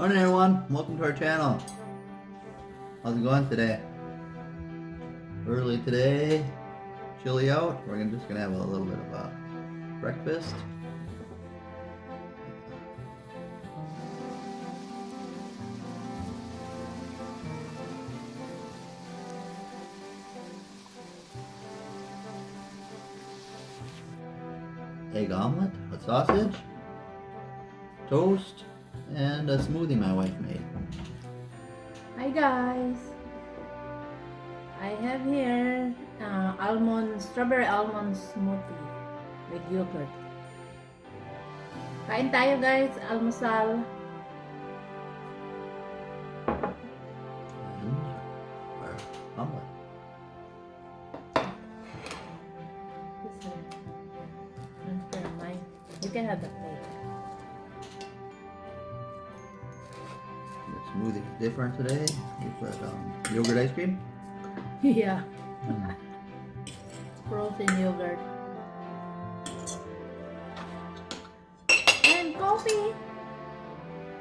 Morning everyone, welcome to our channel. How's it going today? Early today, chilly out. We're just gonna have a little bit of a breakfast. Egg omelet, a sausage, toast, and a smoothie my wife made. Hi guys! I have here strawberry almond smoothie with yogurt. Kain tayo guys, almusal. And our omelet. This one. Transfer mine. You can have the plate. Your smoothie is different today. We put yogurt ice cream. Yeah. Frozen yogurt. And coffee!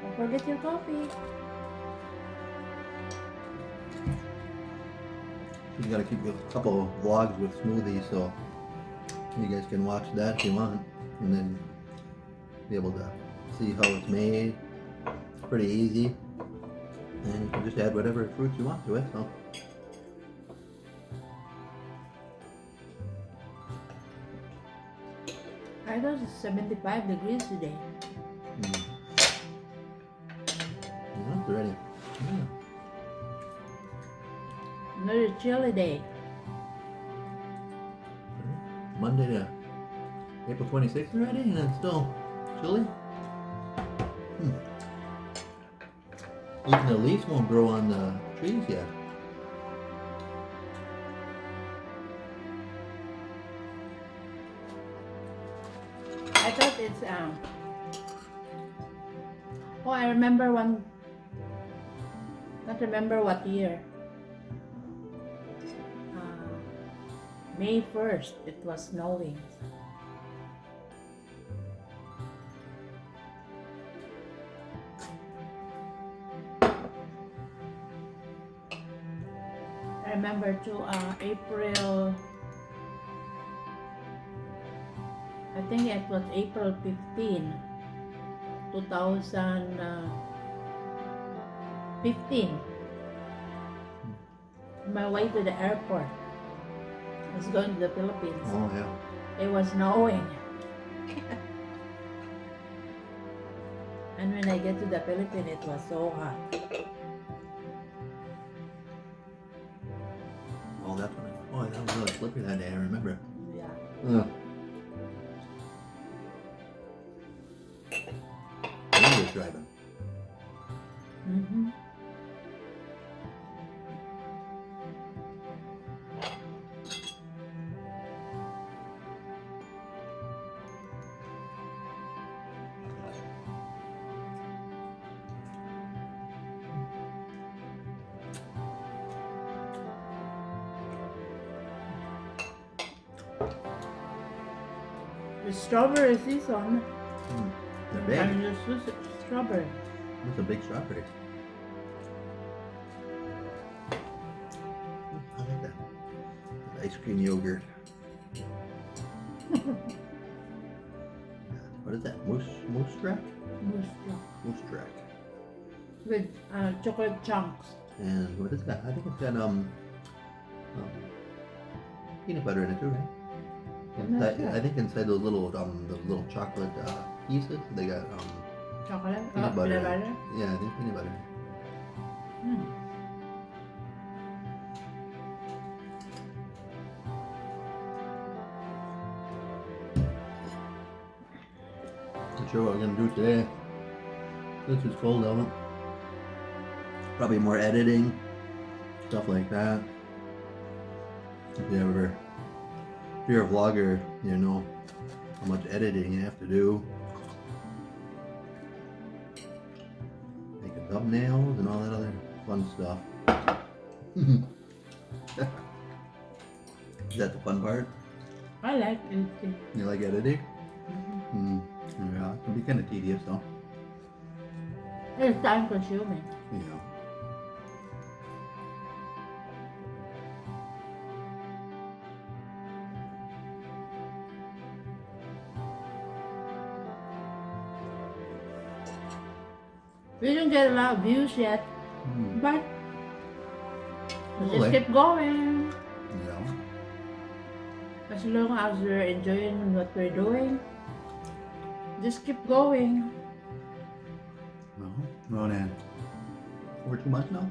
Don't forget your coffee. You gotta keep a couple of vlogs with smoothies, so you guys can watch that if you want, and then be able to see how it's made. It's pretty easy, and you can just add whatever fruits you want to it. So. I thought it's 75 degrees today. It's ready. Yeah. Another chilly day. Monday to April 26th already, and it's still chilly. Even the leaves won't grow on the trees yet. I thought it's oh, I remember one. Can't remember what year. May 1st, it was snowing. I remember too. April. I think it was April 15, 2015. My way to the airport. I was going to the Philippines. Oh yeah. It was snowing. And when I get to the Philippines, it was so hot. Oh, that's when that was really slippery that day. I remember. Yeah. English driving. Mm-hmm. The strawberry season. They're big. And the strawberry. That's a big strawberry. I like that. Ice cream yogurt. What is that? Moose track? Moose track. With chocolate chunks. And what is that? I think it's got peanut butter in it too, right? I think inside those little chocolate pieces, they got Chocolate? peanut butter. Peanut butter? Yeah, I think peanut butter. Not sure what we're gonna do today. This is cold out. Probably more editing, stuff like that. If you're a vlogger, you know how much editing you have to do. Making thumbnails and all that other fun stuff. Is that the fun part? I like it. You like editing? Yeah, it can be kind of tedious though. It's time consuming. Yeah. We don't get a lot of views yet, Mm. but we just Slowly. keep going. Yeah. As long as we're enjoying what we're doing, just keep going. No. We're on in. Over 2 months now?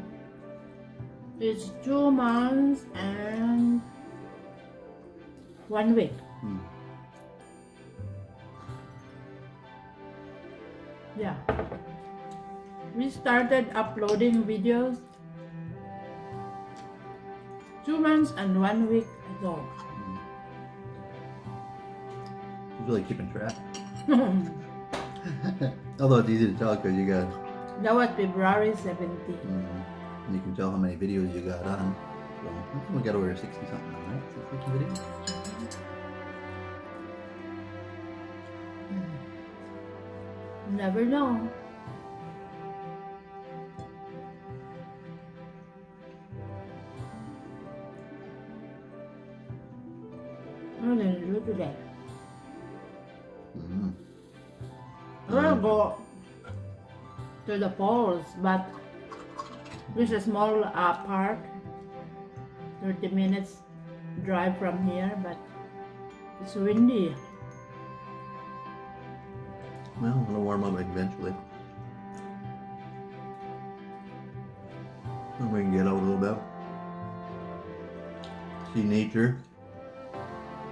It's 2 months and 1 week. Mm. Yeah. We started uploading videos 2 months and 1 week ago. She's really keeping track. Although it's easy to tell because you got, That was February 17th. and you can tell how many videos you got on. So I think we got over 60 something now, right? 60 videos? Never know. What are we gonna do today? Mm. We're gonna go to the falls, but there's a small park, 30 minutes drive from here, but it's windy. Well, it'll warm up eventually. And we can get out a little bit. See nature.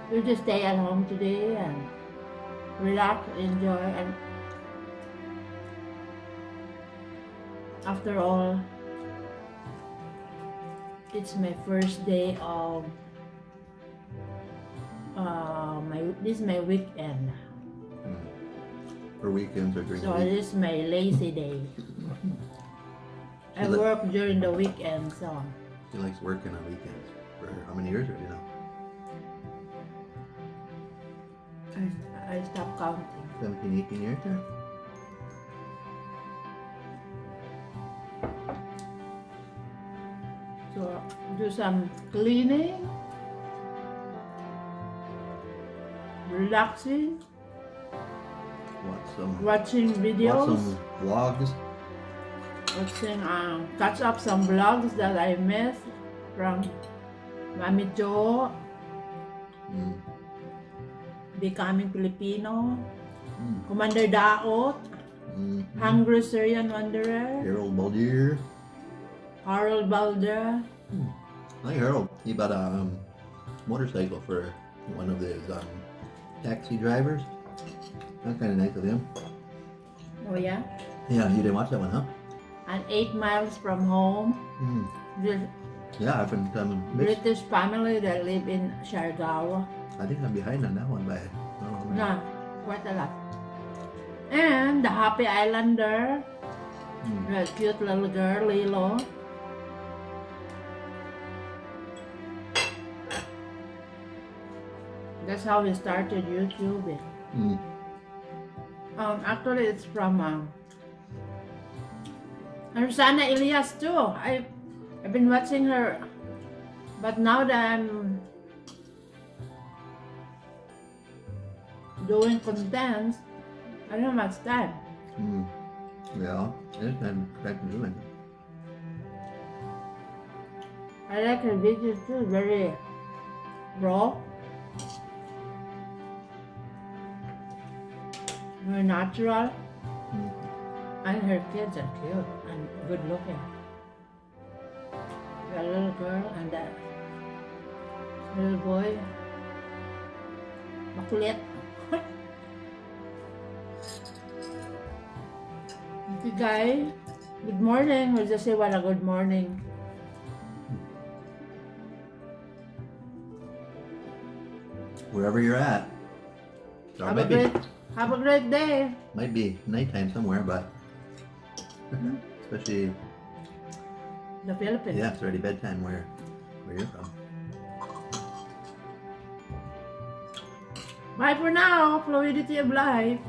We'll just stay at home today and relax, enjoy, and after all, it's my first day of this is my weekend, For weekends or during so the week. this is my lazy day. I She li- work during the weekend, so She likes working on weekends. For how many years already now? I stopped counting. 17, 18 years there? So do some cleaning, relaxing, watching Watch videos, some vlogs. watching catch up some vlogs that I missed from Mami Jo, Mm. Becoming Filipino, Mm. Commander Daot, Mm. Hungry Syrian Wanderer, Harold Baldier. Harold Balder. Hi Harold. He bought a motorcycle for one of his taxi drivers. That's kind of nice of him. Oh yeah, Yeah, you didn't watch that one, huh? and 8 miles from home. Mm. This Yeah, I've been British family that live in Siargao. I think I'm behind on that one by. Oh, Yeah, quite a lot. And the Happy Islander, Mm. the cute little girl, Lilo. That's how we started YouTube. Mm. Actually, it's from Rosanna Elias too. I've been watching her, but now that I'm doing content, I don't have much time. Mm. Yeah, it's time to do it. I like her videos too, very raw, very natural, Mm. and her kids are cute and good looking. The little girl and the little boy, makulit. Okay guys, good morning. We'll just say what a good morning. Wherever you're at. Or Have a great day. might be nighttime somewhere, but especially The Philippines. yeah, it's already bedtime where you're from. Bye for now. Fluidity of life.